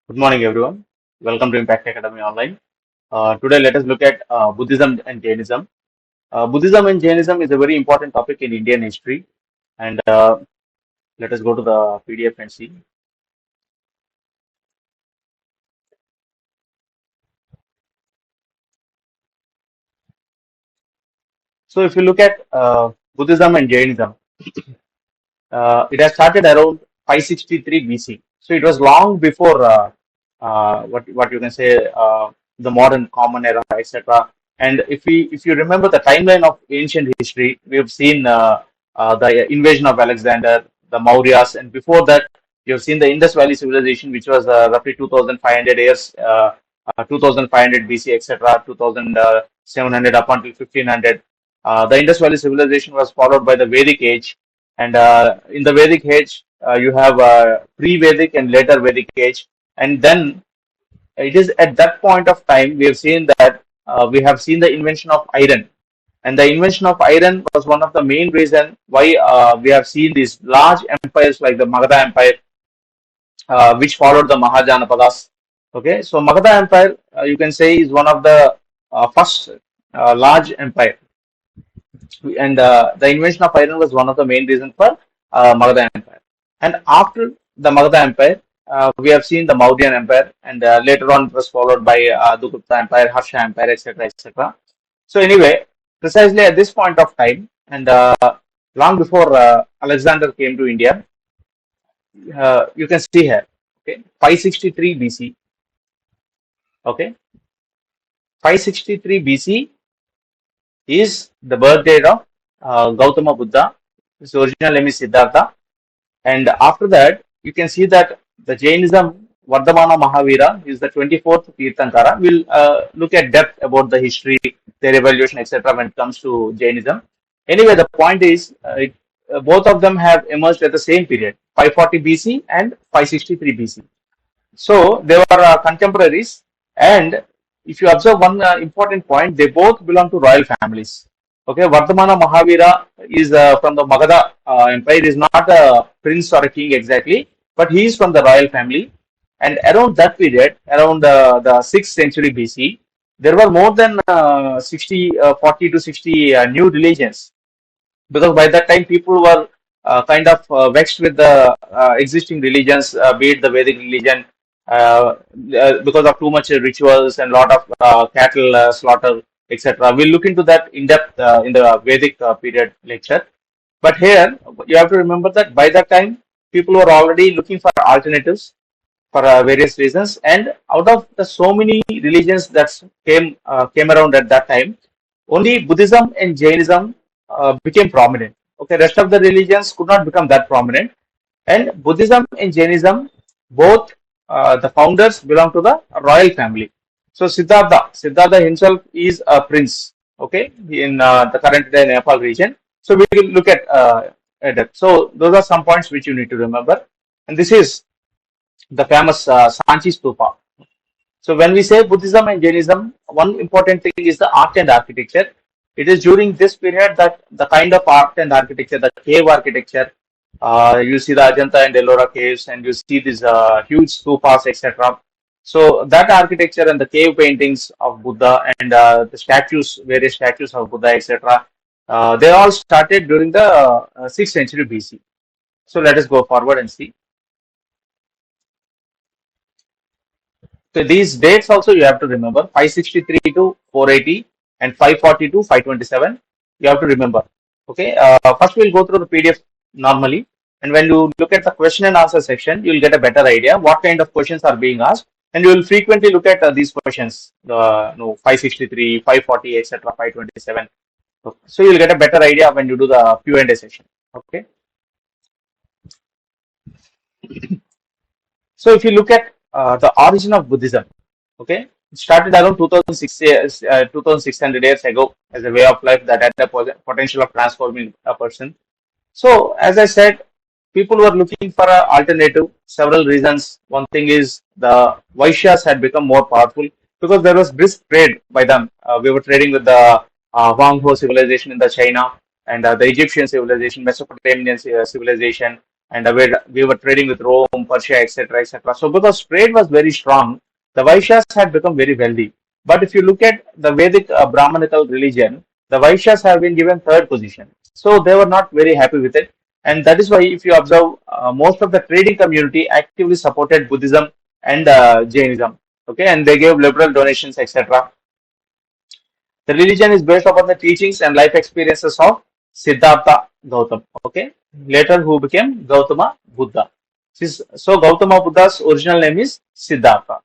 Good morning, everyone. Welcome to Impact Academy Online. Today, let us look at Buddhism and Jainism. Buddhism and Jainism is a very important topic in Indian history, and let us go to the PDF and see. So, if you look at Buddhism and Jainism, it has started around 563 BC. So, it was long before what you can say the modern common era, etc. And if you remember the timeline of ancient history, we have seen the invasion of Alexander, the Mauryas, and before that, you have seen the Indus Valley civilization, which was roughly 2,500 years, 2,500 BC, etc., 2,700 up until 1500. The Indus Valley civilization was followed by the Vedic age, and in the Vedic age, you have pre-Vedic and later Vedic age, and then it is at that point of time we have seen that we have seen the invention of iron, and the invention of iron was one of the main reason why we have seen these large empires like the Magadha Empire, which followed the Mahajanapadas. Okay, so Magadha Empire, you can say, is one of the first large empire, and the invention of iron was one of the main reasons for Magadha Empire. And after the Magadha Empire, we have seen the Mauryan Empire, and later on it was followed by the Gupta Empire, Harsha Empire, etc., etc. So anyway, precisely at this point of time, and long before Alexander came to India, you can see here, okay, 563 BC, okay, 563 BC is the birth date of Gautama Buddha. His original name is Siddhartha. And after that, you can see that the Jainism, Vardhamana Mahavira, is the 24th Tirthankara. We'll look at depth about the history, their evolution, etc. when it comes to Jainism. Anyway, the point is, both of them have emerged at the same period, 540 BC and 563 BC. So they were contemporaries, and if you observe one important point, they both belong to royal families. Okay, Vardhamana Mahavira is from the Magadha Empire, is not a prince or a king exactly, but he is from the royal family. And around that period, around the 6th century BC, there were more than 40 to 60 new religions, because by that time people were kind of vexed with the existing religions, be it the Vedic religion, because of too much rituals and lot of cattle slaughter, etc. We'll look into that in depth in the Vedic period lecture. But here you have to remember that by that time people were already looking for alternatives for various reasons, and out of the so many religions that came around at that time, only Buddhism and Jainism became prominent. Okay, rest of the religions could not become that prominent, and Buddhism and Jainism, both the founders belong to the royal family. So Siddhartha himself is a prince. Okay, in the current day Nepal region. So we will look at that. So those are some points which you need to remember, and this is the famous Sanchi Stupa. So when we say Buddhism and Jainism, one important thing is the art and architecture. It is during this period that the kind of art and architecture, the cave architecture, you see the Ajanta and Ellora caves, and you see these huge stupas, etc. So that architecture and the cave paintings of Buddha and the statues, various statues of Buddha, etc. They all started during the 6th century BC. So let us go forward and see. So these dates also you have to remember: 563 to 480 and 540 to 527. You have to remember. Okay. First we'll go through the PDF normally, and when you look at the question and answer section, you'll get a better idea what kind of questions are being asked, and you will frequently look at these questions. 563, 540, etc., 527. Okay. So you'll get a better idea when you do the Q&A session. Okay. So if you look at the origin of Buddhism, okay, it started around 2600 years ago as a way of life that had the potential of transforming a person. So as I said, people were looking for an alternative. Several reasons. One thing is the Vaishyas had become more powerful because there was brisk trade by them. We were trading with the Huang Ho civilization in the China, and the Egyptian civilization, Mesopotamian civilization, and we were trading with Rome, Persia, etc., etc. So because trade was very strong, the Vaishyas had become very wealthy. But if you look at the Vedic Brahmanical religion, the Vaishyas have been given third position. So they were not very happy with it. And that is why, if you observe, most of the trading community actively supported Buddhism and Jainism. Okay, and they gave liberal donations, etc. The religion is based upon the teachings and life experiences of Siddhartha Gautama. Okay, later who became Gautama Buddha. So Gautama Buddha's original name is Siddhartha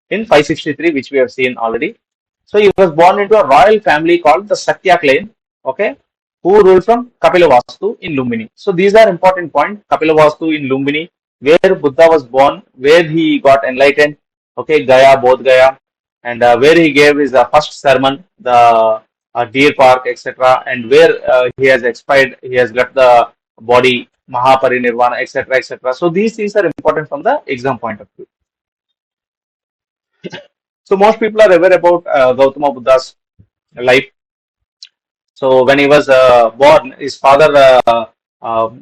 in 563, which we have seen already. So he was born into a royal family called the Sakya clan, okay, who ruled from Kapilavastu in Lumbini. So these are important points. Kapilavastu in Lumbini, where Buddha was born, where he got enlightened, okay, Gaya, Bodh Gaya, and where he gave his first sermon, the deer park, etc., and where he has expired, he has left the body, Mahaparinirvana, etc., etc. So these things are important from the exam point of view. So most people are aware about Gautama Buddha's life. So when he was born, his father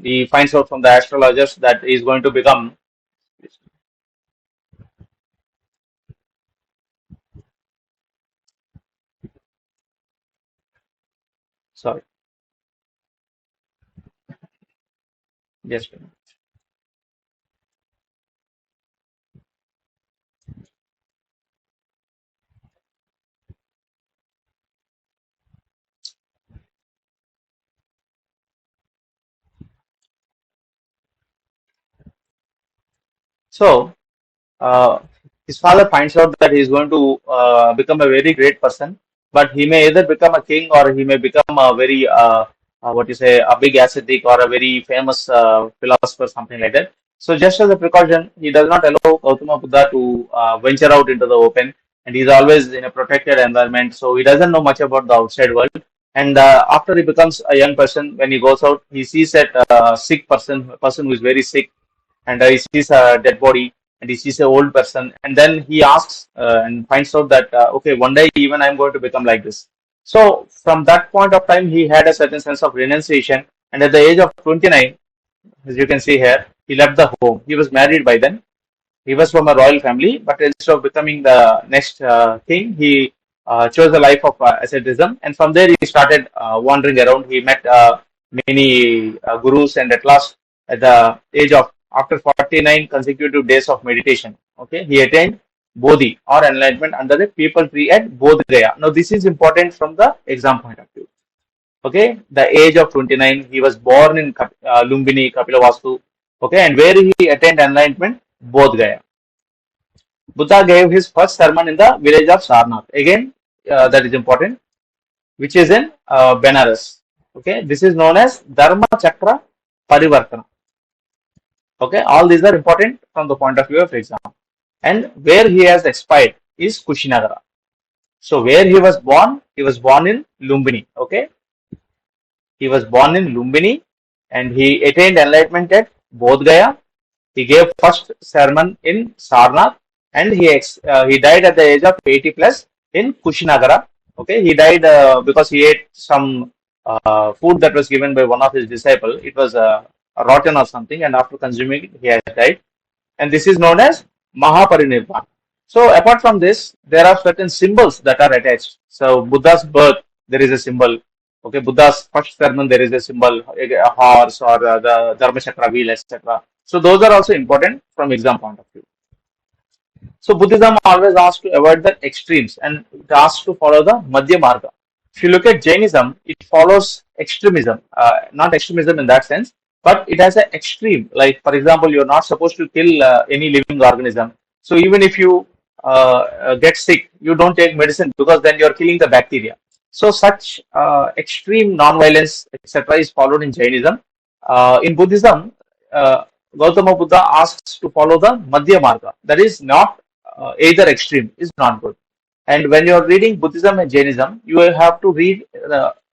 he finds out from the astrologers that he is going to become. Sorry, yes. So uh, his father finds out that he is going to become a very great person, but he may either become a king or he may become a very what you say, a big ascetic or a very famous philosopher, something like that. So just as a precaution, he does not allow Gautama Buddha to venture out into the open, and he's always in a protected environment. So he doesn't know much about the outside world. And after he becomes a young person, when he goes out, he sees that sick person, a person who is very sick, and he sees a dead body, and he sees an old person, and then he asks and finds out that okay, one day even I'm going to become like this. So from that point of time, he had a certain sense of renunciation, and at the age of 29, as you can see here, he left the home. He was married by then. He was from a royal family, but instead of becoming the next king, he chose a life of asceticism, and from there he started wandering around. He met many gurus, and at last, at the age of after 49 consecutive days of meditation, okay, he attained Bodhi or enlightenment under the people tree at Bodh Gaya. Now, this is important from the exam point of view. Okay, the age of 29, he was born in Lumbini, Kapilavastu. Okay, and where he attained enlightenment, Bodh Gaya. Buddha gave his first sermon in the village of Sarnath. Again, that is important, which is in Benares. Okay, this is known as Dharma Chakra Parivartana. Okay, all these are important from the point of view of exam. And where he has expired is Kushinagara. So where he was born in Lumbini. Okay, he was born in Lumbini, and he attained enlightenment at Bodh Gaya. He gave first sermon in Sarnath, and he died at the age of 80 plus in Kushinagara. Okay, he died because he ate some food that was given by one of his disciples. It was rotten or something, and after consuming it, he has died. And this is known as Mahaparinirvana. So apart from this, there are certain symbols that are attached. So Buddha's birth, there is a symbol. Okay, Buddha's first sermon, there is a symbol, a horse or the Dharma Chakra wheel, etc. So those are also important from exam point of view. So Buddhism always asks to avoid the extremes, and it asks to follow the Madhya Marga. If you look at Jainism, it follows extremism, not extremism in that sense, but it has an extreme. Like, for example, you're not supposed to kill any living organism. So even if you get sick, you don't take medicine because then you're killing the bacteria. So such extreme non-violence, etc., is followed in Jainism. In Buddhism, Gautama Buddha asks to follow the Madhya Marga. That is not either extreme, is not good. And when you're reading Buddhism and Jainism, you will have to read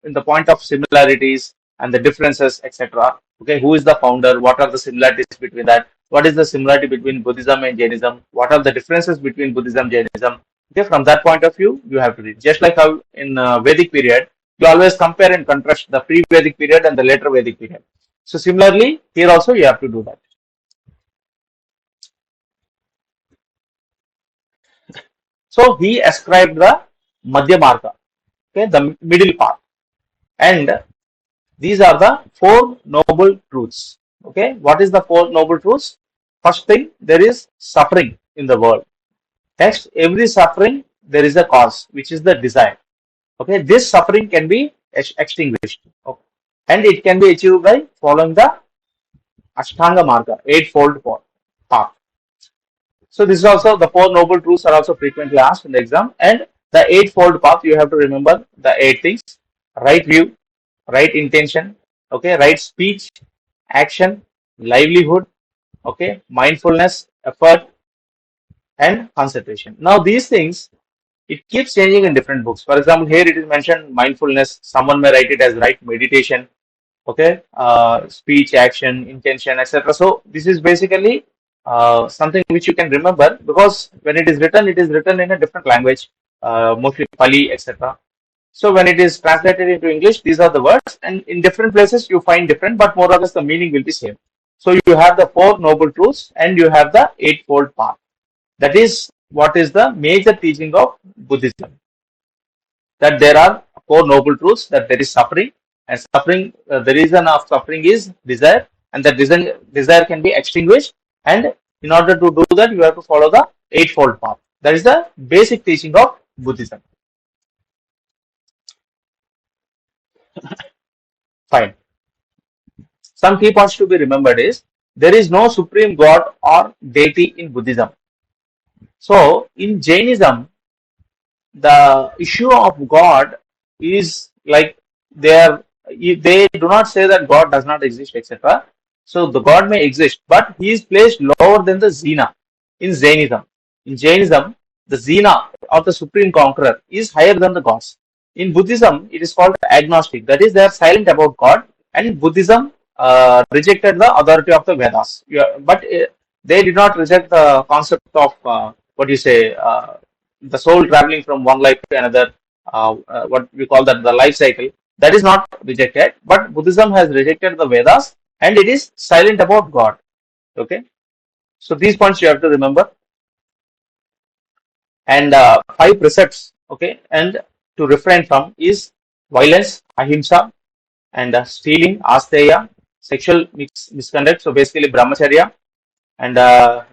in the point of similarities and the differences, etc. Okay, who is the founder? What are the similarities between that? What is the similarity between Buddhism and Jainism? What are the differences between Buddhism and Jainism? Okay, from that point of view, you have to read. Just like how in Vedic period, you always compare and contrast the pre-Vedic period and the later Vedic period. So similarly, here also you have to do that. So he ascribed the Madhya Marga, okay, the middle path. And these are the four noble truths. Okay, what is the four noble truths? First thing, there is suffering in the world. Next, every suffering there is a cause, which is the desire. Okay, this suffering can be extinguished. Okay. And it can be achieved by following the Ashtanga Marga, eightfold path. So this is also the four noble truths are also frequently asked in the exam. And the eightfold path, you have to remember the eight things: right view, right intention, okay, right speech, action, livelihood, okay, mindfulness, effort, and concentration. Now these things, it keeps changing in different books. For example, here it is mentioned mindfulness. Someone may write it as right meditation, okay, speech, action, intention, etc. So this is basically something which you can remember, because when it is written in a different language, mostly Pali, etc. So when it is translated into English, these are the words, and in different places you find different, but more or less the meaning will be same. So you have the four noble truths and you have the eightfold path. That is what is the major teaching of Buddhism. That there are four noble truths, that there is suffering, and suffering, the reason of suffering is desire, and that desire can be extinguished, and in order to do that you have to follow the eightfold path. That is the basic teaching of Buddhism. Fine. Some key points to be remembered is there is no supreme god or deity in Buddhism. So in Jainism, the issue of God is like they do not say that God does not exist, etc. So the God may exist, but he is placed lower than the Zena in Jainism. In Jainism, the Zena or the supreme conqueror is higher than the gods. In Buddhism, it is called agnostic. That is, they are silent about God. And in Buddhism, rejected the authority of the Vedas. But they did not reject the concept of what you say. The soul traveling from one life to another, what we call that the life cycle, that is not rejected, but Buddhism has rejected the Vedas and it is silent about God. Okay, so these points you have to remember. And five precepts, okay, and to refrain from is violence, ahimsa, and stealing, asteya, sexual misconduct, so basically brahmacharya, and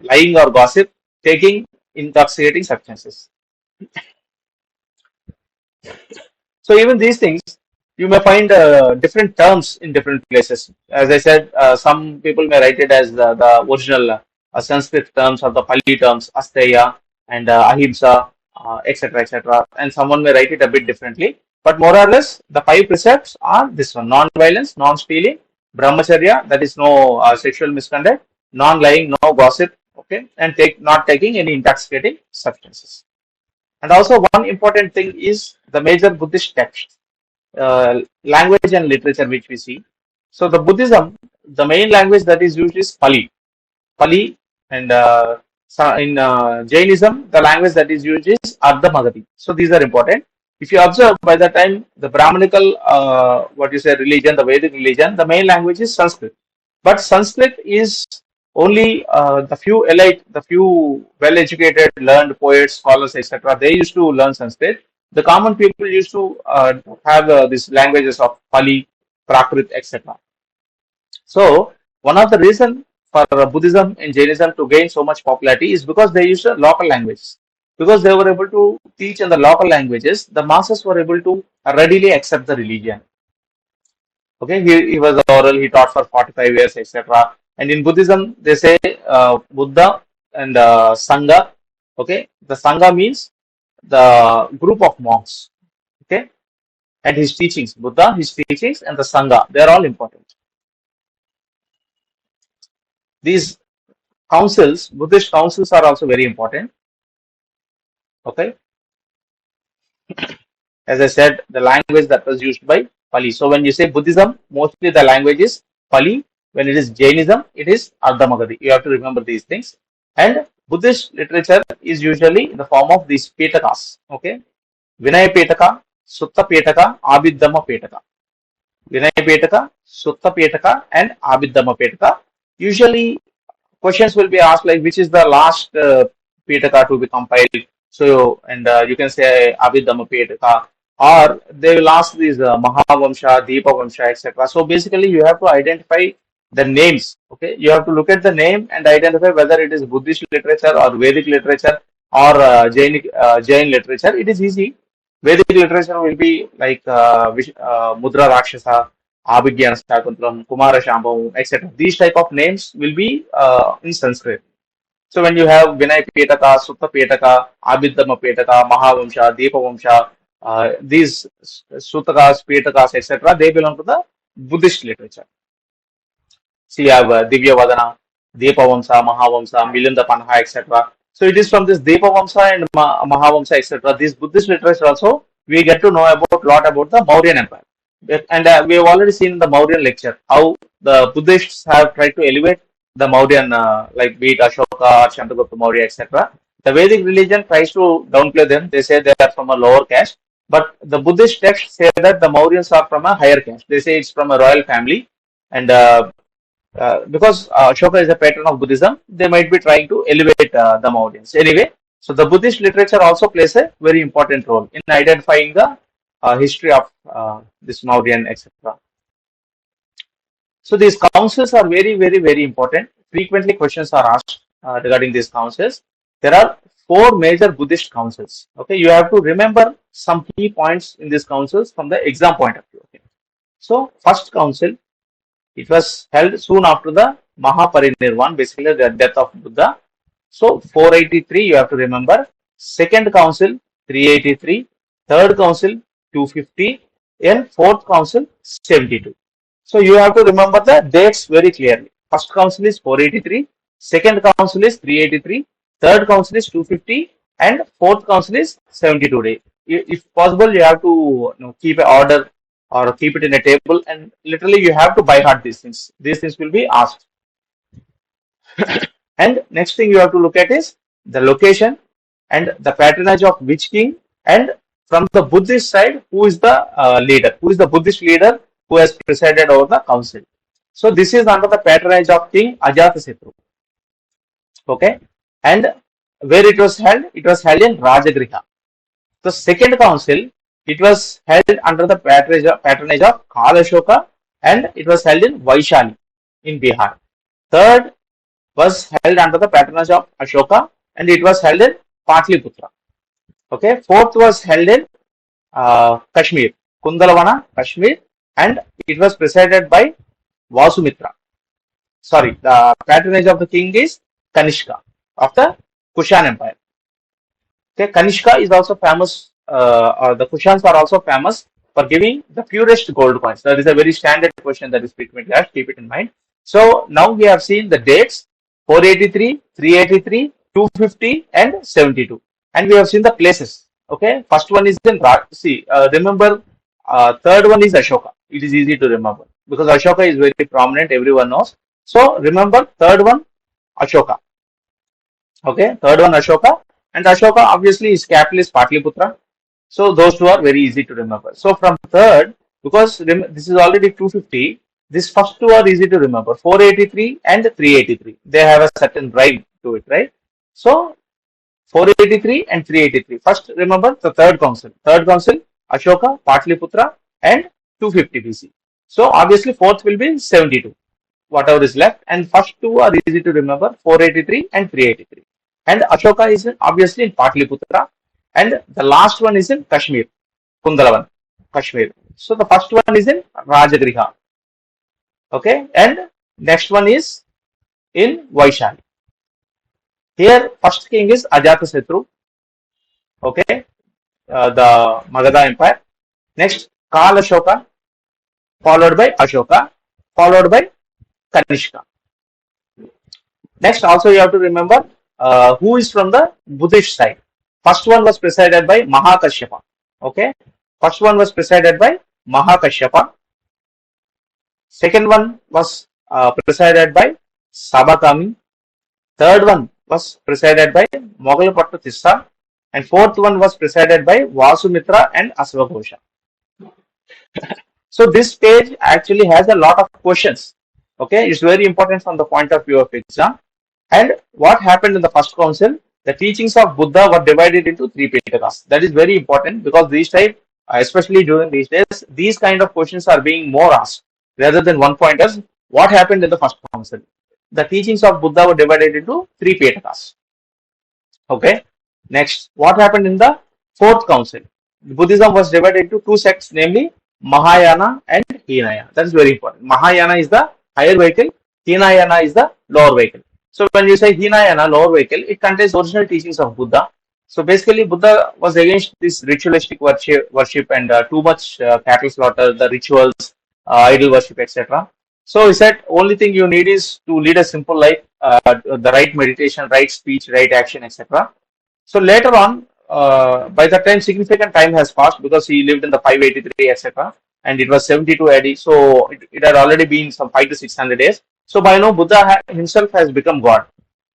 lying or gossip, taking intoxicating substances. So even these things, you may find different terms in different places. As I said, some people may write it as the original Sanskrit terms or the Pali terms, asteya and ahimsa, etc., etc. And someone may write it a bit differently. But more or less, the five precepts are this one: non-violence, non-stealing, brahmacharya, that is no sexual misconduct, non-lying, no gossip, okay, and not taking any intoxicating substances. And also one important thing is the major Buddhist text, language and literature which we see. So the Buddhism, the main language that is used is Pali. Pali, and in Jainism, the language that is used is Ardha Magadhi. So these are important. If you observe, by the time the Brahmanical, what you say, religion, the Vedic religion, the main language is Sanskrit. But Sanskrit is only the few elite, the few well-educated, learned poets, scholars, etc. They used to learn Sanskrit. The common people used to have these languages of Pali, Prakrit, etc. So one of the reasons for Buddhism and Jainism to gain so much popularity is because they used local languages. Because they were able to teach in the local languages, the masses were able to readily accept the religion. Okay, he was oral, he taught for 45 years, etc. And in Buddhism, they say Buddha and Sangha. Okay, the Sangha means the group of monks. Okay, and his teachings, Buddha, his teachings, and the Sangha, they are all important. These councils, Buddhist councils, are also very important. Okay, as I said, the language that was used by Pali. So when you say Buddhism, mostly the language is Pali. When it is Jainism, it is Ardha Magadhi. You have to remember these things. And Buddhist literature is usually in the form of these Petakas. Okay, Vinaya Petaka, Sutta Petaka, Abhidhamma Petaka. Vinay Petaka, Sutta Petaka, and Abhidhamma Petaka. Usually, questions will be asked like which is the last Petaka to be compiled. So, and you can say Abhidhamma Petaka, or they will ask these Mahavamsha, Deepa Vamsha, etc. So, basically, you have to identify the names. Okay, you have to look at the name and identify whether it is Buddhist literature or Vedic literature or Jain literature. It is easy. Vedic literature will be like Mudra Rakshasa, Abhigyan Shakuntlam, Kumara Shambhavam, etc. These type of names will be in Sanskrit. So when you have Vinay Petaka, Sutta Petaka, Abhidhamma Petaka, Mahavamsha, Deepa Vamsha, these Suttakas, Petakas, etc., they belong to the Buddhist literature. So you have Divya Vadana, Deepa Vamsa, Mahavamsa, Milinda Panha, etc. So it is from this Deepa Vamsa and Mahavamsa, etc. This Buddhist literature also we get to know about lot about the Mauryan Empire. And we have already seen in the Mauryan lecture how the Buddhists have tried to elevate the Mauryan, like be it Ashoka or Chandragupta Maurya, etc. The Vedic religion tries to downplay them. They say they are from a lower caste. But the Buddhist texts say that the Mauryans are from a higher caste. They say it's from a royal family. And because Ashoka is a patron of Buddhism, they might be trying to elevate the Mauryans. Anyway, so the Buddhist literature also plays a very important role in identifying the history of this Mauryan, etc. So these councils are very, very, very important. Frequently questions are asked regarding these councils. There are four major Buddhist councils. Okay, you have to remember some key points in these councils from the exam point of view. Okay. So first council, it was held soon after the Mahaparinirvan, basically the death of Buddha. So 483 you have to remember. Second council 383, third council 250, and fourth council 72. So you have to remember the dates very clearly. First council is 483, second council is 383, third council is 250, and fourth council is 72 days. If possible, you have to keep an order or keep it in a table, and literally you have to by heart these things. These things will be asked. And next thing you have to look at is the location and the patronage of which king, and from the Buddhist side, who is the leader, who is the Buddhist leader who has presided over the council. So this is under the patronage of King Ajatasattu. Okay, and where it was held? It was held in Rajagriha. The second council, it was held under the patronage of Kalashoka, and it was held in Vaishali in Bihar. Third was held under the patronage of Ashoka, and it was held in Patliputra. Okay, fourth was held in Kashmir, Kundalavana, Kashmir, and it was presided by Vasumitra. Sorry, the patronage of the king is Kanishka of the Kushan Empire. Okay, Kanishka is also famous, or the Kushans are also famous for giving the purest gold coins. That is a very standard question that is frequently asked. Keep it in mind. So now we have seen the dates 483, 383, 250, and 72. And we have seen the places. Okay, first one is in remember, third one is Ashoka. It is easy to remember because Ashoka is very prominent, everyone knows. So remember, third one, Ashoka. Okay, third one, Ashoka. And Ashoka obviously his capital is Patliputra. So those two are very easy to remember. So from third, because this is already 250, these first two are easy to remember, 483 and 383. They have a certain rhyme to it, right? So 483 and 383. First remember the third council. Third council, Ashoka, Patliputra, and 250 BC. So obviously fourth will be 72, whatever is left. And first two are easy to remember, 483 and 383. And Ashoka is obviously in Patliputra, and the last one is in Kashmir, Kundalavan, Kashmir. So the first one is in Rajagriha. Okay, and next one is in Vaishali. Here, first king is Ajatasattu. Okay, the Magadha Empire. Next, Kalashoka, followed by Ashoka, followed by Kanishka. Next, also you have to remember who is from the Buddhist side. First one was presided by Mahakashyapa. Okay, first one was presided by Mahakashyapa. Second one was presided by Sabakami. Third one was presided by Mogalapattu Tissa. And fourth one was presided by Vasumitra and Asvaghosha. So this page actually has a lot of questions. Okay, it's very important from the point of view of exam. And what happened in the first council? The teachings of Buddha were divided into three Pitakas. That is very important because these type, especially during these days, these kind of questions are being more asked rather than one pointers. What happened in the first council? The teachings of Buddha were divided into three Pitakas. Okay. Next, what happened in the fourth council? Buddhism was divided into two sects, namely Mahayana and Hinayana. That is very important. Mahayana is the higher vehicle, Hinayana is the lower vehicle. So when you say Hinayana, lower vehicle, it contains original teachings of Buddha. So basically, Buddha was against this ritualistic worship and too much cattle slaughter, the rituals, idol worship, etc. So he said, only thing you need is to lead a simple life, the right meditation, right speech, right action, etc. So later on, by the time significant time has passed because he lived in the 583, etc., and it was 72 AD, so it had already been some 5 to 600 days. So by now, Buddha himself has become God.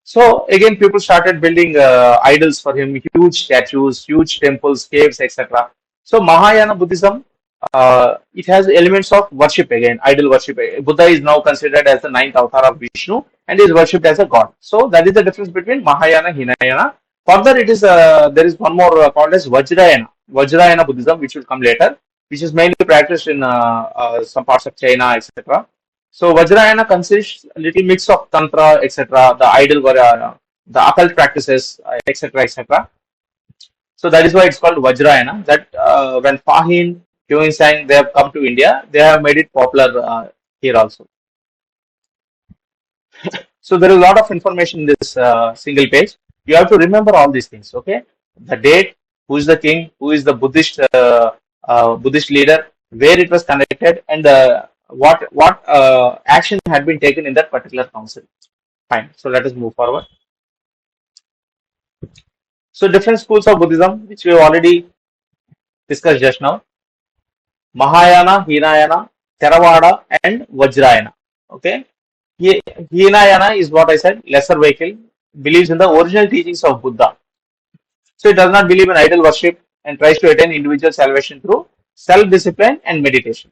So again, people started building idols for him, huge statues, huge temples, caves, etc. So Mahayana Buddhism, it has elements of worship again, idol worship. Buddha is now considered as the ninth avatar of Vishnu and is worshipped as a god. So that is the difference between Mahayana and Hinayana. Further, it is there is one more called as Vajrayana Buddhism, which will come later, which is mainly practiced in some parts of China, etc. So Vajrayana consists a little mix of tantra, etc., the the occult practices, etc., etc. So that is why it's called Vajrayana. That when Fahin, Hyun Sang, they have come to India, they have made it popular here also. So there is a lot of information in this single page. You have to remember all these things. Okay, the date, who is the king, who is the Buddhist leader, where it was connected, and what action had been taken in that particular council. Fine. So let us move forward. So different schools of Buddhism, which we have already discussed just now: Mahayana, Hinayana, Theravada, and Vajrayana. Okay. Hinayana is what I said, lesser vehicle, believes in the original teachings of Buddha. So it does not believe in idol worship and tries to attain individual salvation through self-discipline and meditation.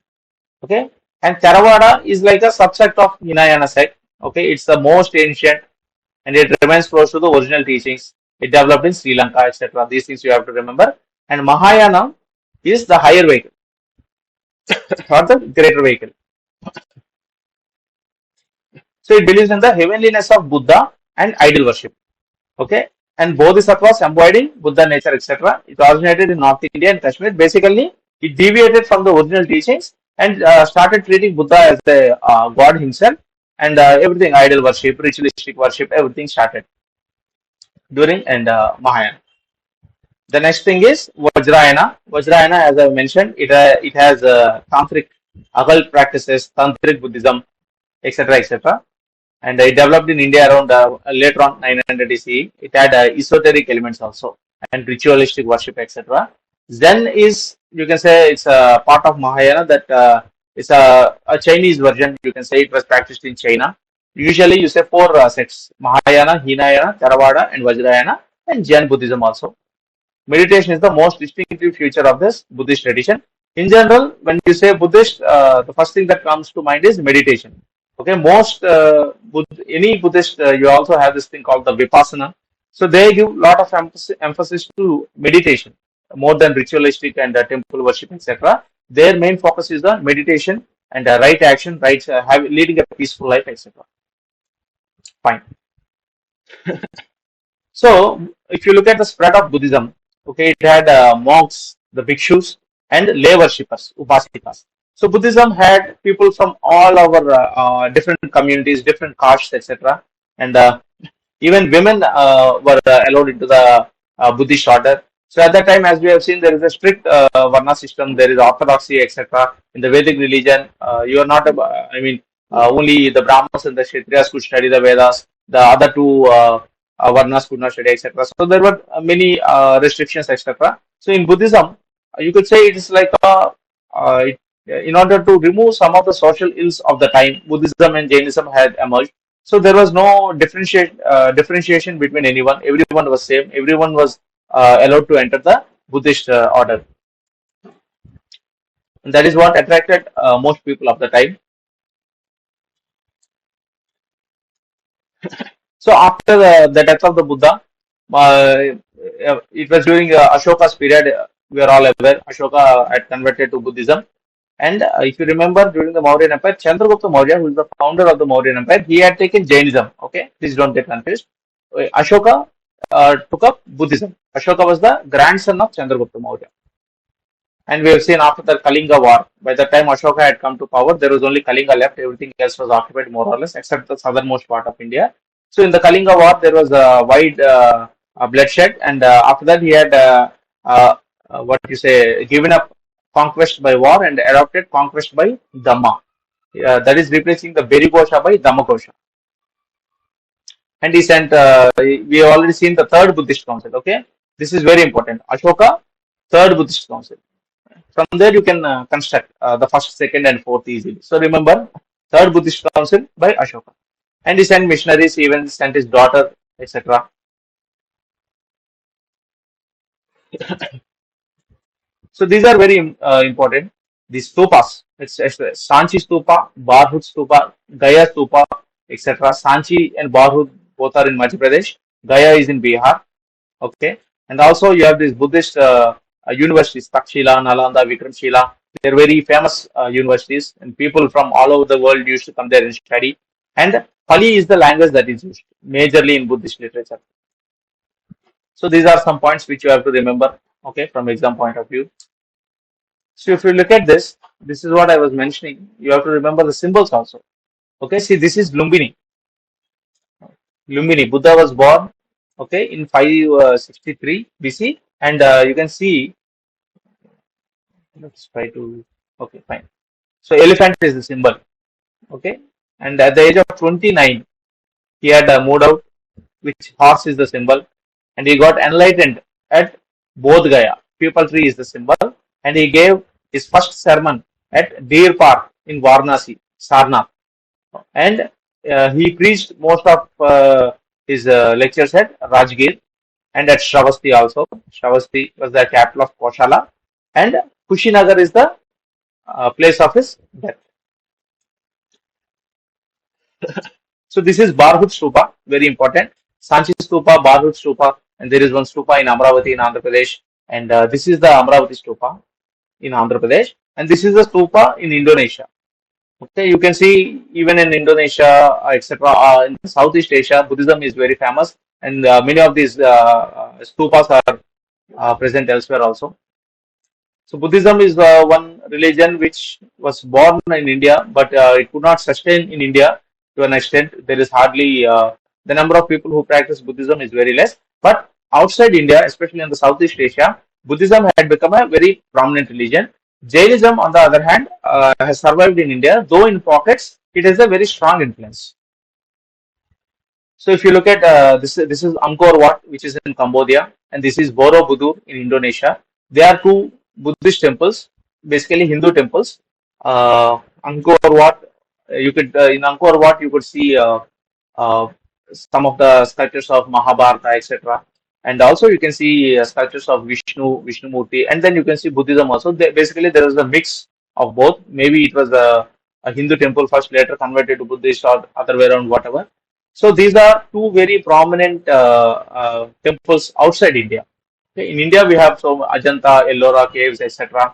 Okay. And Theravada is like a subset of Hinayana sect. Okay. It's the most ancient and it remains close to the original teachings. It developed in Sri Lanka, etc. These things you have to remember. And Mahayana is the higher vehicle or the greater vehicle. So it believes in the heavenliness of Buddha and idol worship. Okay. And Bodhisattvas embodying Buddha nature, etc. It originated in North India and Kashmir. Basically, it deviated from the original teachings and started treating Buddha as the God himself, and everything, idol worship, ritualistic worship, everything started during and Mahayana. The next thing is Vajrayana. Vajrayana, as I mentioned, it has tantric occult practices, tantric Buddhism, etc., etc. And it developed in India around later on 900 CE. It had esoteric elements also and ritualistic worship, etc. Zen is, you can say, it's a part of Mahayana that it's a Chinese version. You can say it was practiced in China. Usually, you say four sects: Mahayana, Hinayana, Theravada, and Vajrayana, and Jain Buddhism also. Meditation is the most distinctive feature of this Buddhist tradition. In general, when you say Buddhist, the first thing that comes to mind is meditation. Okay, most any Buddhist, you also have this thing called the Vipassana. So they give a lot of emphasis to meditation more than ritualistic and temple worship, etc. Their main focus is on meditation and right action, right leading a peaceful life, etc. Fine. So if you look at the spread of Buddhism, okay, it had monks, the bhikshus, and lay worshippers, upasikas. So Buddhism had people from all over different communities, different castes, etc. And even women were allowed into the Buddhist order. So at that time, as we have seen, there is a strict Varna system, there is orthodoxy, etc. In the Vedic religion, you are not, only the Brahmins and the Kshatriyas could study the Vedas, the other two Varnas could not study, etc. So there were many restrictions, etc. So in Buddhism, you could say it is like in order to remove some of the social ills of the time, Buddhism and Jainism had emerged. So there was no differentiation between anyone. Everyone was same. Everyone was allowed to enter the Buddhist order. And that is what attracted most people of the time. So after the death of the Buddha, it was during Ashoka's period. We are all aware Ashoka had converted to Buddhism. And if you remember, during the Mauryan Empire, Chandragupta Maurya, who is the founder of the Mauryan Empire, he had taken Jainism. Okay, please don't get confused. Ashoka took up Buddhism. Ashoka was the grandson of Chandragupta Maurya. And we have seen after the Kalinga war, by the time Ashoka had come to power, there was only Kalinga left. Everything else was occupied more or less, except the southernmost part of India. So in the Kalinga war, there was a wide bloodshed, and after that he had what you say given up conquest by war and adopted conquest by Dhamma. That is replacing the Berigosha by Dhammakosha. And he sent. We have already seen the third Buddhist council. Okay, this is very important. Ashoka, third Buddhist council. From there, you can construct the first, second, and fourth easily. So remember, third Buddhist council by Ashoka, and he sent missionaries, he even sent his daughter, etc. So these are very important. These stupas, it's Sanchi stupa, Barhut stupa, Gaya stupa, etc. Sanchi and Barhut both are in Madhya Pradesh. Gaya is in Bihar. Okay, and also you have these Buddhist universities, Takshila, Nalanda, Vikramshila. They're very famous universities, and people from all over the world used to come there and study. And Pali is the language that is used majorly in Buddhist literature. So these are some points which you have to remember. Okay, from exam point of view. So if you look at this, this is what I was mentioning. You have to remember the symbols also. Okay, see this is Lumbini. Lumbini. Buddha was born. Okay, in 563 BC, and you can see. Let's try to. Okay, fine. So elephant is the symbol. Okay, and at the age of 29, he had moved out, which horse is the symbol, and he got enlightened at Bodh Gaya. People tree is the symbol, and he gave his first sermon at Deer Park in Varanasi, Sarnath, and he preached most of his lectures at Rajgir and at Shravasti also. Shravasti was the capital of Koshala, and Kushinagar is the place of his death. So this is Barhut Stupa, very important. Sanchi Stupa, Barhut Stupa, and there is one stupa in Amravati in Andhra Pradesh, and this is the Amravati Stupa in Andhra Pradesh, and this is the stupa in Indonesia. Okay, you can see even in Indonesia, etc. In Southeast Asia, Buddhism is very famous, and many of these stupas are present elsewhere also. So Buddhism is one religion which was born in India, but it could not sustain in India to an extent. There is hardly the number of people who practice Buddhism is very less. But outside India, especially in the Southeast Asia, Buddhism had become a very prominent religion. Jainism, on the other hand, has survived in India, though in pockets it has a very strong influence. So if you look at this is Angkor Wat, which is in Cambodia, and this is Borobudur in Indonesia. They are two Buddhist temples, basically Hindu temples. Angkor Wat, you could in Angkor Wat you could see uh, some of the sculptures of Mahabharata, etc. And also you can see sculptures of Vishnu Murti, and then you can see Buddhism also. Basically, there is a mix of both. Maybe it was a Hindu temple first, later converted to Buddhist, or other way around, whatever. So these are two very prominent temples outside India. Okay, in India, we have so Ajanta, Ellora caves, etc.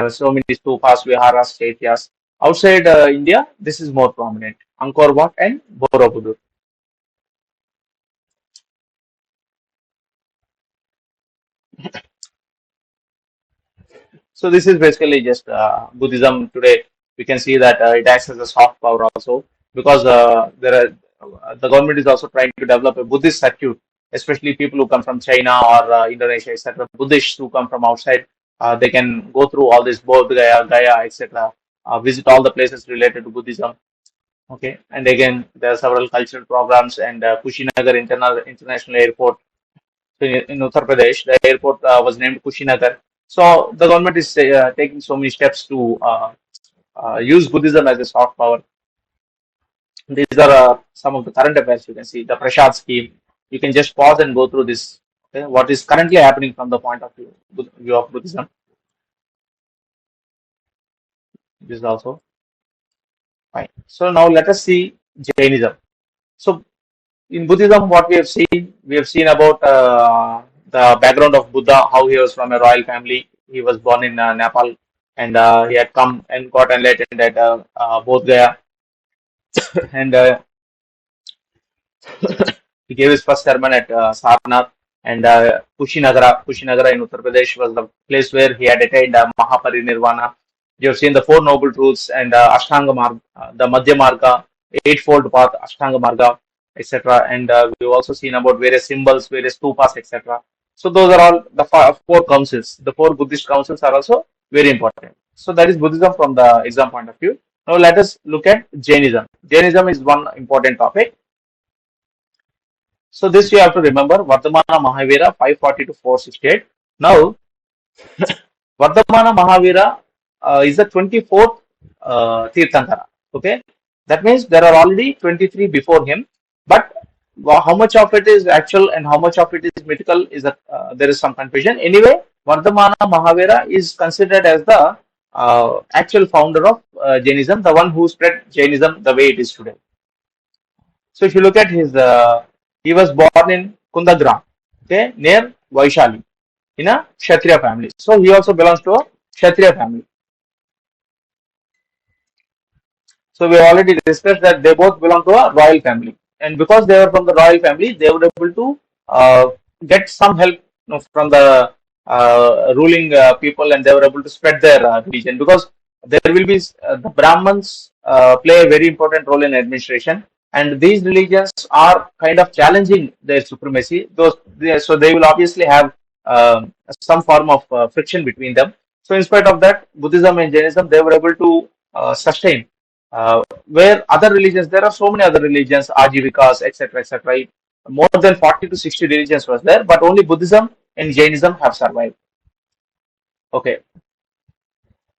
So many stupas, viharas, chaityas. Outside India, this is more prominent. Angkor Wat and Borobudur. So this is basically just Buddhism today. We can see that it acts as a soft power also, because there are the government is also trying to develop a Buddhist circuit, especially people who come from China or Indonesia, etc. Buddhists who come from outside, they can go through all this Bodh Gaya, Gaya, etc. Visit all the places related to Buddhism. Okay, and again there are several cultural programs, and Kushinagar International Airport in Uttar Pradesh. The airport was named Kushinagar. So the government is taking so many steps to use Buddhism as a soft power. These are some of the current affairs you can see. The Prashad scheme. You can just pause and go through this. Okay, what is currently happening from the point of view of Buddhism. This is also fine. So now let us see Jainism. So in Buddhism, what we have seen about the background of Buddha, how he was from a royal family. He was born in Nepal, and he had come and got enlightened at Bodh Gaya, and he gave his first sermon at Sarnath, and Kushinagara in Uttar Pradesh was the place where he had attained Mahaparinirvana. You have seen the Four Noble Truths and Ashtanga Marga, the Madhya Marga, Eightfold Path, Ashtanga Marga, etc. And we've also seen about various symbols, various stupas, etc. So those are all the four councils. The four Buddhist councils are also very important. So that is Buddhism from the exam point of view. Now let us look at Jainism. Jainism is one important topic. So this you have to remember, Vardhamana Mahavira 540 to 468. Now, Vardhamana Mahavira is the 24th Tirthankara. Okay, that means there are already 23 before him, but how much of it is actual and how much of it is mythical is that there is some confusion. Anyway, Vardhamana Mahavira is considered as the actual founder of Jainism, the one who spread Jainism the way it is today. So if you look at his, he was born in Kundagram, okay, near Vaishali, in a Kshatriya family. So he also belongs to a Kshatriya family. So we already discussed that they both belong to a royal family, and because they were from the royal family, they were able to get some help, from the ruling people, and they were able to spread their religion, because there will be the Brahmins play a very important role in administration, and these religions are kind of challenging their supremacy. So they will obviously have some form of friction between them. So in spite of that, Buddhism and Jainism, they were able to sustain. Where other religions, there are so many other religions, Ajivikas, etc., etc. More than 40 to 60 religions was there, but only Buddhism and Jainism have survived. Okay.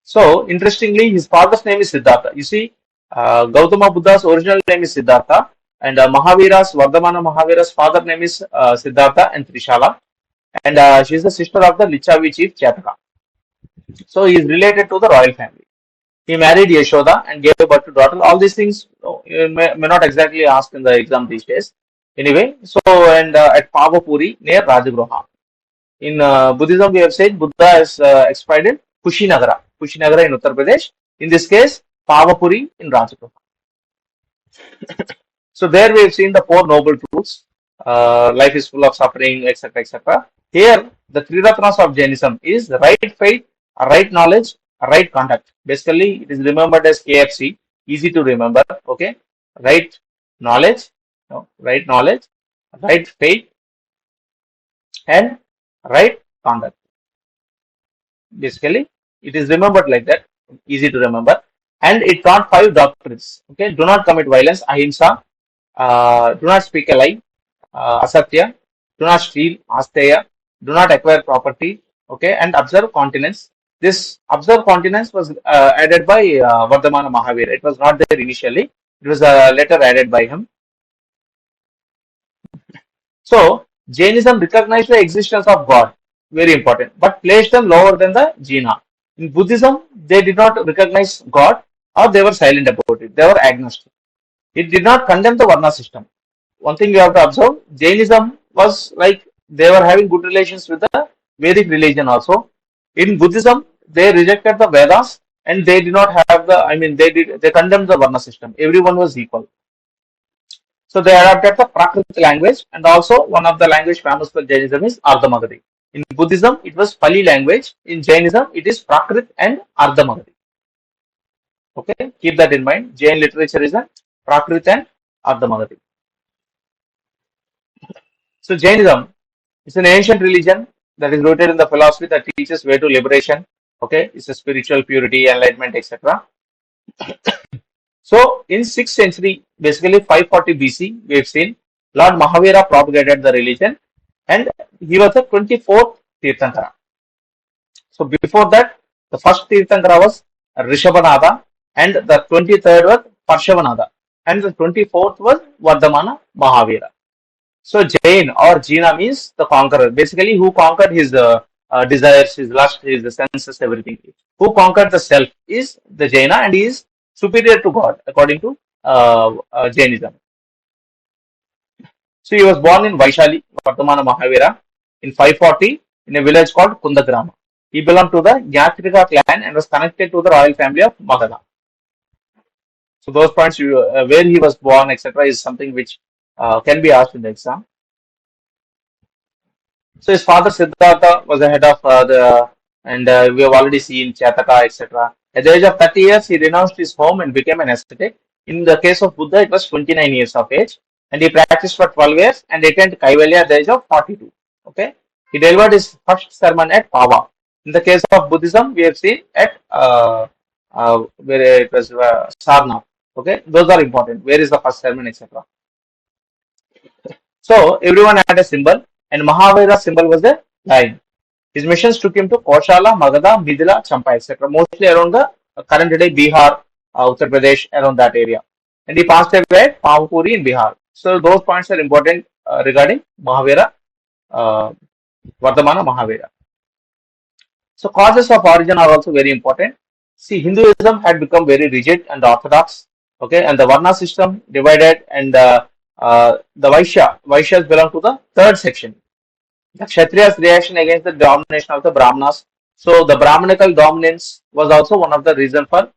So interestingly, his father's name is Siddhartha. You see, Gautama Buddha's original name is Siddhartha, and Vardhamana Mahavira's father name is Siddhartha and Trishala, and she is the sister of the Lichavi chief Chataka. So he is related to the royal family. He married Yashoda and gave birth to daughter. All these things you may not exactly ask in the exam these days. Anyway, so and at Pavapuri near Rajagruha. In Buddhism, we have said Buddha is expired in Kushinagara in Uttar Pradesh. In this case, Pavapuri in Rajagruha. So there we have seen the Four Noble Truths. Life is full of suffering, etc., etc. Here, the three ratnas of Jainism is right faith, right knowledge, right conduct. Basically, it is remembered as KFC. Easy to remember. Okay, right knowledge, right knowledge, right faith, and right conduct. Basically, it is remembered like that. Easy to remember. And it taught 5 doctrines. Okay, do not commit violence, ahimsa. Do not speak a lie, asatya. Do not steal, asteya. Do not acquire property. Okay, and observe continence. This observe continence was added by Vardhamana Mahavira. It was not there initially. It was later added by him. So Jainism recognized the existence of God, very important, but placed them lower than the Jina. In Buddhism, they did not recognize God, or they were silent about it. They were agnostic. It did not condemn the Varna system. One thing you have to observe, Jainism was like they were having good relations with the Vedic religion also. In Buddhism, they rejected the Vedas, and they did not have they condemned the Varna system. Everyone was equal. So they adopted the Prakrit language, and also one of the language famous for Jainism is Ardhamagadi. In Buddhism, it was Pali language. In Jainism, it is Prakrit and Ardhamagadi. Okay, keep that in mind. Jain literature is a Prakrit and Ardhamagadi. So Jainism is an ancient religion that is rooted in the philosophy that teaches way to liberation. Okay, it's a spiritual purity, enlightenment, etc. So in 6th century, basically 540 BC, we have seen Lord Mahavira propagated the religion, and he was the 24th Tirthankara. So before that, the first Tirthankara was Rishabhanada, and the 23rd was Parshavanada, and the 24th was Vardhamana Mahavira. So Jain or Jina means the conqueror, basically who conquered his desires, his lust, his senses, everything. Who conquered the self is the Jaina, and he is superior to God according to Jainism. So he was born in Vaishali, Vardhamana Mahavira, in 540 in a village called Kundagrama. He belonged to the Yatrika clan and was connected to the royal family of Magadha. So those points, where he was born, etc., is something which can be asked in the exam. So his father Siddhartha was the head of and we have already seen Chataka, etc. At the age of 30 years, he renounced his home and became an ascetic. In the case of Buddha, it was 29 years of age, and he practiced for 12 years and attained Kaivalya at the age of 42. Okay, he delivered his first sermon at Pava. In the case of Buddhism, we have seen at where it was Sarnath. Okay, those are important. Where is the first sermon, etc. So everyone had a symbol, and Mahavira's symbol was the lion. His missions took him to Kaushala, Magadha, Midila, Champa, etc. Mostly around the current day Bihar, Uttar Pradesh, around that area. And he passed away at Pampuri in Bihar. So those points are important regarding Mahavira, uh, Vardhamana Mahavira. So causes of origin are also very important. See, Hinduism had become very rigid and orthodox. Okay, and the Varna system divided, and the Vaishyas belong to the third section. The Kshatriyas' reaction against the domination of the Brahmanas. So the Brahmanical dominance was also one of the reasons for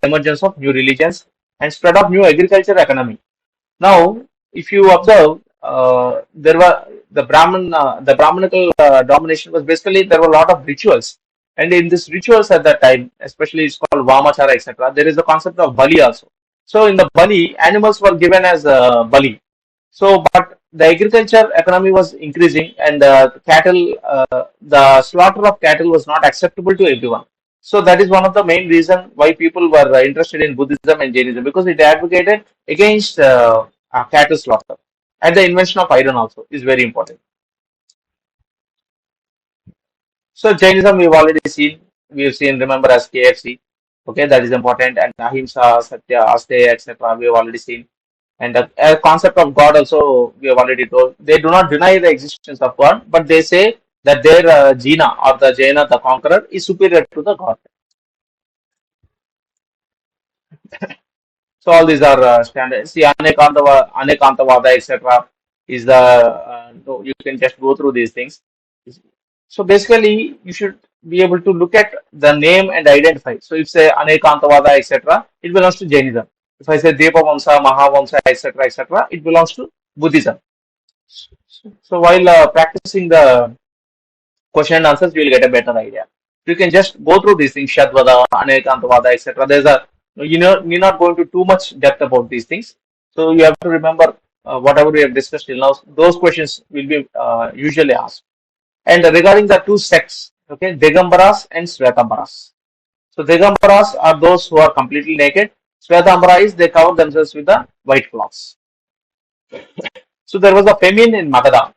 emergence of new religions and spread of new agriculture economy. Now, if you observe, there were the Brahmanical domination was basically there were a lot of rituals, and in these rituals at that time, especially it's called Vamachara, etc. There is the concept of Bali also. So in the Bali, animals were given as Bali. So, but the agriculture economy was increasing, and the slaughter of cattle was not acceptable to everyone. So that is one of the main reason why people were interested in Buddhism and Jainism, because it advocated against cattle slaughter. And the invention of iron also is very important. So Jainism we've already seen. We've seen, remember, as KFC. Okay, that is important. And Ahimsa, Satya, Asteya, etc. We have already seen. And the concept of God also we have already told. They do not deny the existence of God, but they say that their Jina or the Jaina, the conqueror, is superior to the God. So all these are standard. See, Anekantavada, etc. is the no, you can just go through these things. So basically, you should be able to look at the name and identify. So if say Anekantavada, etc., it belongs to Jainism. If I say Depa Vamsa, Mahavamsa, etc., etc., it belongs to Buddhism. So while practicing the question and answers, you will get a better idea. You can just go through these things, Shadvada, Anekantavada, etc. There's a you're not going to too much depth about these things. So you have to remember whatever we have discussed till now. Those questions will be usually asked. And regarding the two sects, okay, Digambaras and Svetambaras. So Digambaras are those who are completely naked. Svetambara is they cover themselves with the white cloths. So there was a famine in Magadha.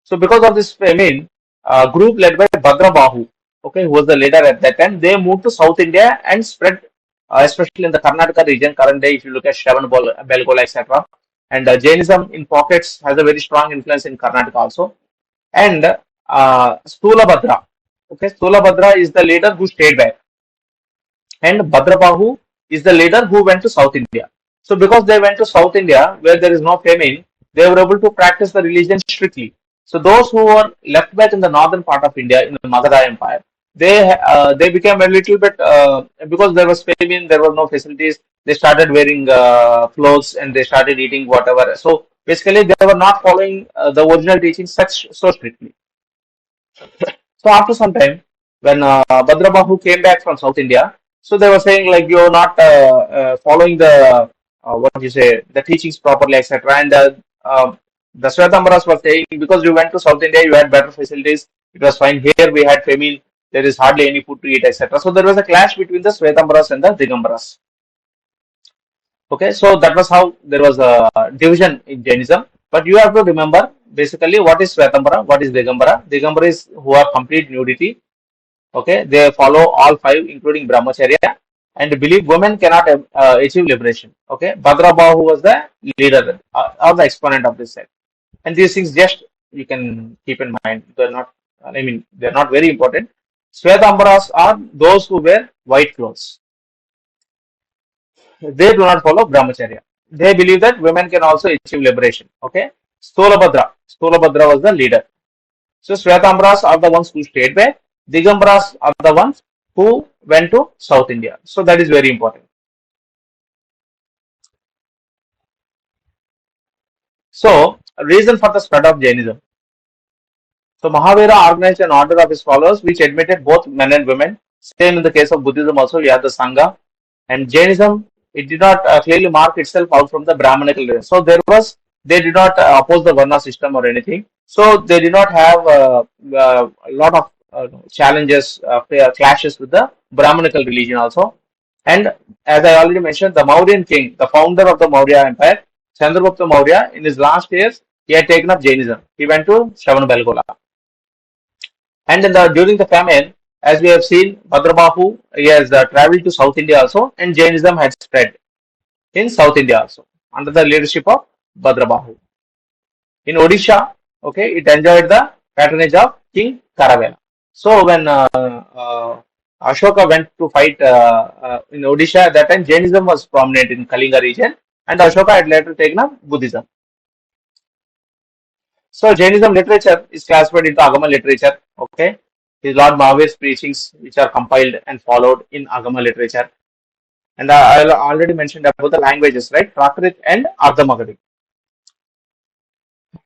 So because of this famine, a group led by Bhadrabahu, okay, who was the leader at that time, they moved to South India and spread, especially in the Karnataka region. Current day, if you look at Shravan Belgola, etc. And Jainism in pockets has a very strong influence in Karnataka also. And Stulabhadra, okay, Stulabhadra is the leader who stayed back, and Bhadrabahu is the leader who went to South India. So because they went to South India where there is no famine, they were able to practice the religion strictly. So those who were left back in the northern part of India in the Magadha Empire, they became a little bit because there was famine, there were no facilities. They started wearing clothes and they started eating whatever. So basically, they were not following the original teaching such so strictly. So after some time, when Bhadrabahu came back from South India, so they were saying like you're not following the what you say the teachings properly, etc. And the Svetambaras were saying because you went to South India, you had better facilities. It was fine. Here we had famine. There is hardly any food to eat, etc. So there was a clash between the Svetambaras and the Digambaras. Okay, so that was how there was a division in Jainism. But you have to remember basically what is Svetambara, what is Digambara. Digambara is who are complete nudity. Okay, they follow all five, including Brahmacharya, and believe women cannot achieve liberation. Okay, Bhadrabahu was the leader or the exponent of this sect. And these things just you can keep in mind. They're not I mean, they're not very important. Svetambaras are those who wear white clothes. They do not follow brahmacharya. They believe that women can also achieve liberation. Okay. Stolabhadra was the leader. So Svetambaras are the ones who stayed back. Digambaras are the ones who went to South India. So that is very important. So reason for the spread of Jainism. So Mahavira organized an order of his followers which admitted both men and women. Same in the case of Buddhism also, we have the Sangha. And Jainism, it did not clearly mark itself out from the Brahmanical race. So they did not oppose the Varna system or anything. So they did not have a lot of challenges, clashes with the Brahmanical religion also. And as I already mentioned, the Mauryan king, the founder of the Maurya Empire, Chandragupta Maurya, in his last years, he had taken up Jainism. He went to Shravanabelagola. And during the famine, as we have seen, Bhadrabahu, he has traveled to South India also, and Jainism had spread in South India also under the leadership of Bhadrabahu. In Odisha, okay, it enjoyed the patronage of King Karavela. So when Ashoka went to fight in Odisha, at that time Jainism was prominent in Kalinga region, and Ashoka had later taken up Buddhism. So Jainism literature is classified into Agama literature. Okay, is Lord Mahavir's preachings which are compiled and followed in Agama literature. And I already mentioned about the languages, right? Prakrit and Ardhamagadi.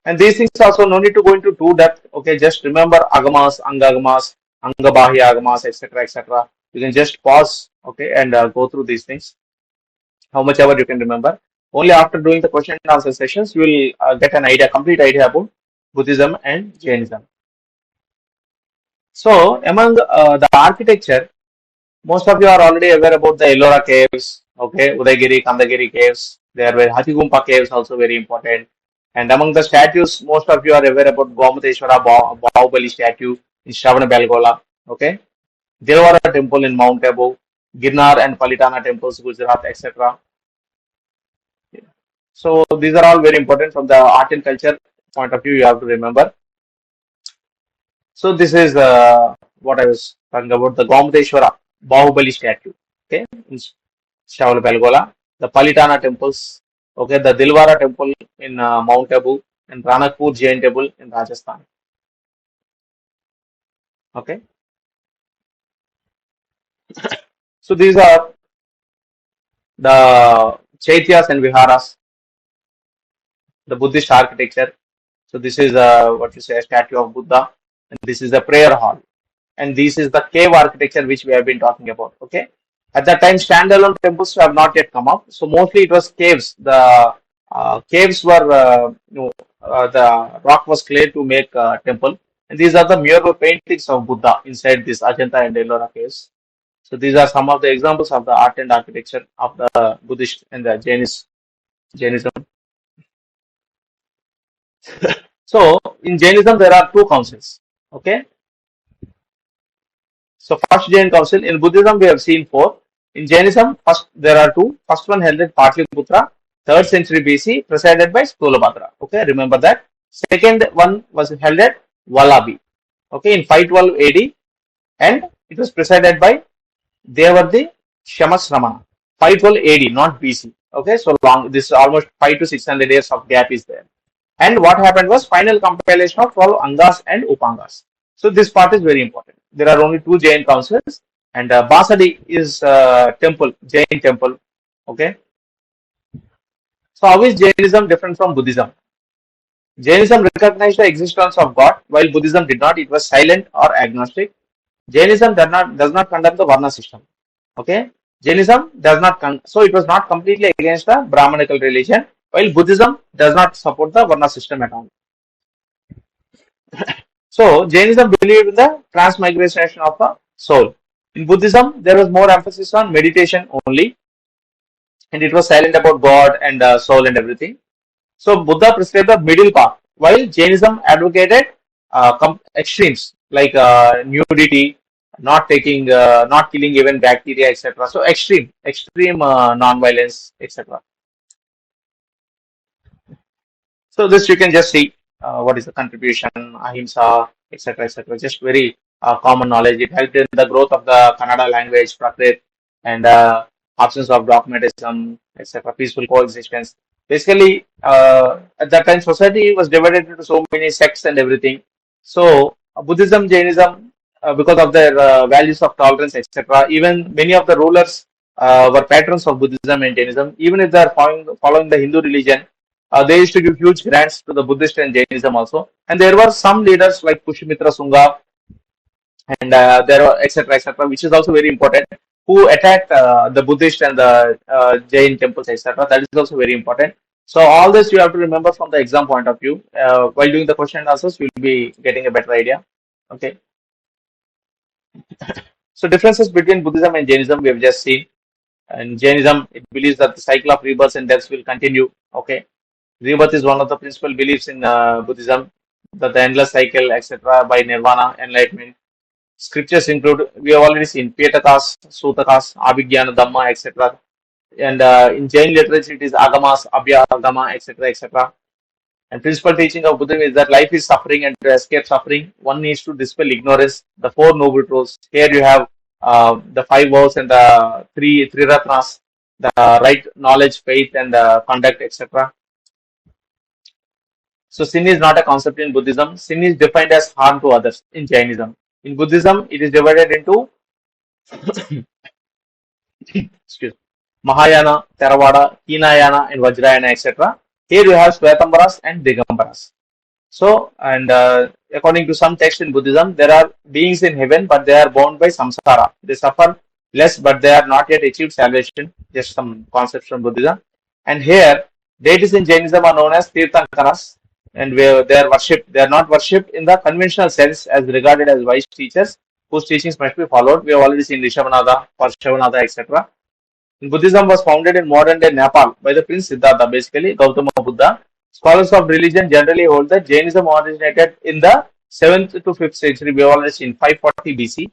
And these things also no need to go into too depth. Okay, just remember Agamas, Angagamas, Angabahya Agamas, etc., etc. You can just pause, okay, and go through these things, how much ever you can remember. Only after doing the question and answer sessions, you will get an idea, complete idea about Buddhism and Jainism. So, among the architecture, most of you are already aware about the Ellora caves, okay, Udaygiri, Kandagiri caves. There were Hathigumpa caves, also very important. And among the statues, most of you are aware about Gomateshwara Bahubali statue in Shravana Belgola, okay, Dilwara temple in Mount Abu, Girnar and Palitana temples, Gujarat, etc. So these are all very important from the art and culture point of view. You have to remember. So this is what I was talking about, the Gomateshwara Bahubali statue, okay, in Shravana Belgola, the Palitana temples, okay, the Dilwara temple in Mount Abu, and Ranakpur Jain temple in Rajasthan. Okay, so these are the Chaityas and Viharas, the Buddhist architecture. So this is what you say, a statue of Buddha, and this is the prayer hall, and this is the cave architecture which we have been talking about. Okay, at that time, standalone temples have not yet come up, so mostly it was caves. The caves were, the rock was cleared to make a temple, and these are the mural paintings of Buddha inside this Ajanta and Ellora caves. So these are some of the examples of the art and architecture of the Buddhist and the Jainism. So in Jainism there are two councils. Okay. So first Jain council, in Buddhism we have seen four. In Jainism, first there are two. First one held at Patliputra, 3rd century BC, presided by Stolabhadra. Okay, remember that. Second one was held at Vallabhi. Okay, in 512 AD, and it was presided by Devardi Shamasramana. 512 AD, not BC. Okay, so long. This almost 5 to 600 years of gap is there. And what happened was final compilation of 12 Angas and Upangas. So this part is very important. There are only two Jain councils, and Basadi is temple, Jain temple. Okay. So how is Jainism different from Buddhism? Jainism recognized the existence of God, while Buddhism did not. It was silent or agnostic. Jainism does not condemn the Varna system. Okay. Jainism does not so it was not completely against the Brahmanical religion, while Buddhism does not support the Varna system at all. So Jainism believed in the transmigration of a soul. In Buddhism, there was more emphasis on meditation only, and it was silent about God and soul and everything. So Buddha prescribed the middle path, while Jainism advocated extremes like nudity, not killing even bacteria, etc. So extreme non-violence, etc. So this you can just see what is the contribution, ahimsa, etc., etc. Just very common knowledge. It helped in the growth of the Kannada language, Prakrit, and absence of dogmatism, etc. Peaceful coexistence. Basically, at that time, society was divided into so many sects and everything. So, Buddhism, Jainism, because of their values of tolerance, etc. Even many of the rulers were patrons of Buddhism and Jainism. Even if they are following the Hindu religion, they used to give huge grants to the Buddhist and Jainism also. And there were some leaders like Pushmitra Sunga and there were etc. etc. which is also very important, who attacked the Buddhist and the Jain temples, etc. That is also very important. So all this you have to remember from the exam point of view. While doing the question and answers, you will be getting a better idea. Okay. So differences between Buddhism and Jainism we have just seen. And Jainism, it believes that the cycle of rebirths and deaths will continue. Okay. Rebirth is one of the principal beliefs in Buddhism, that the endless cycle, etc., by nirvana, enlightenment. Scriptures include, we have already seen, Pietakas, Sutakas, Abhigyana, Dhamma, etc. And in Jain literature, it is Agamas, Abhyagama, etc., etc. And principal teaching of Buddhism is that life is suffering, and to escape suffering, one needs to dispel ignorance, the four noble truths. Here you have the five vows and the three ratnas, the right knowledge, faith, and conduct, etc. So sin is not a concept in Buddhism. Sin is defined as harm to others in Jainism. In Buddhism, it is divided into excuse Mahayana, Theravada, Hinayana, and Vajrayana, etc. Here you have Svetambaras and Digambaras. So, and according to some texts in Buddhism, there are beings in heaven, but they are bound by samsara. They suffer less, but they are not yet achieved salvation. Just some concepts from Buddhism. And here, deities in Jainism are known as Tirthankaras, and where they are worshipped. They are not worshipped in the conventional sense as regarded as wise teachers, whose teachings must be followed. We have already seen Rishabhanatha, Parshavanatha, etc. Buddhism was founded in modern day Nepal by the Prince Siddhartha, basically Gautama Buddha. Scholars of religion generally hold that Jainism originated in the 7th to 5th century. We have already seen 540 BC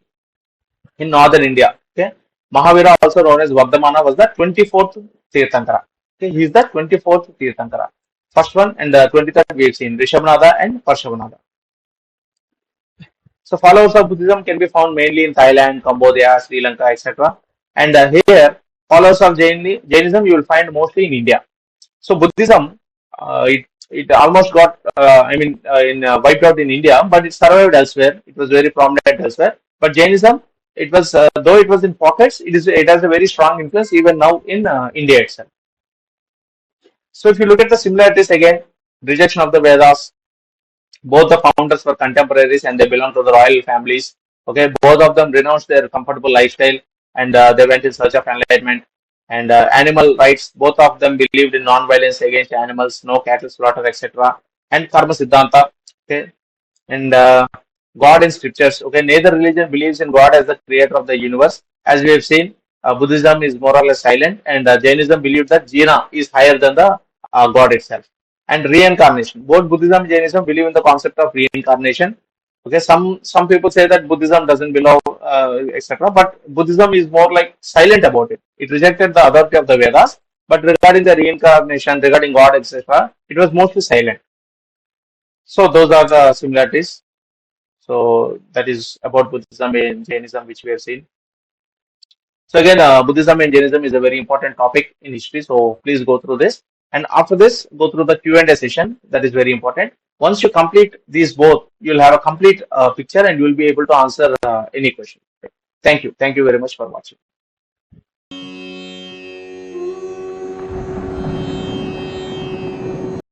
in northern India. Okay, Mahavira, also known as Vardhamana, was the 24th Tirthankara. Okay, he is the 24th Tirthankara. First one and the 23rd we have seen Rishabhanatha and Parshavanatha. So followers of Buddhism can be found mainly in Thailand, Cambodia, Sri Lanka, etc. And here, followers of Jainism you will find mostly in India. So Buddhism, it almost got, wiped out in India, but it survived elsewhere. It was very prominent elsewhere. But Jainism, it was, though it was in pockets, it has a very strong influence even now in India itself. So if you look at the similarities again, rejection of the Vedas, both the founders were contemporaries and they belong to the royal families. Okay, both of them renounced their comfortable lifestyle and they went in search of enlightenment. And animal rights, both of them believed in non-violence against animals, no cattle slaughter, etc. And karma siddhanta. Okay, and God in scriptures. Okay, neither religion believes in God as the creator of the universe. As we have seen, Buddhism is more or less silent, and Jainism believes that Jina is higher than the God itself. And reincarnation. Both Buddhism and Jainism believe in the concept of reincarnation. Okay, some people say that Buddhism doesn't belong, etc. But Buddhism is more like silent about it. It rejected the authority of the Vedas, but regarding the reincarnation, regarding God, etc., it was mostly silent. So those are the similarities. So that is about Buddhism and Jainism, which we have seen. So again, Buddhism and Jainism is a very important topic in history. So please go through this. And after this, go through the Q&A session. That is very important. Once you complete these both, you'll have a complete picture and you will be able to answer any question. Thank you. Thank you very much for watching.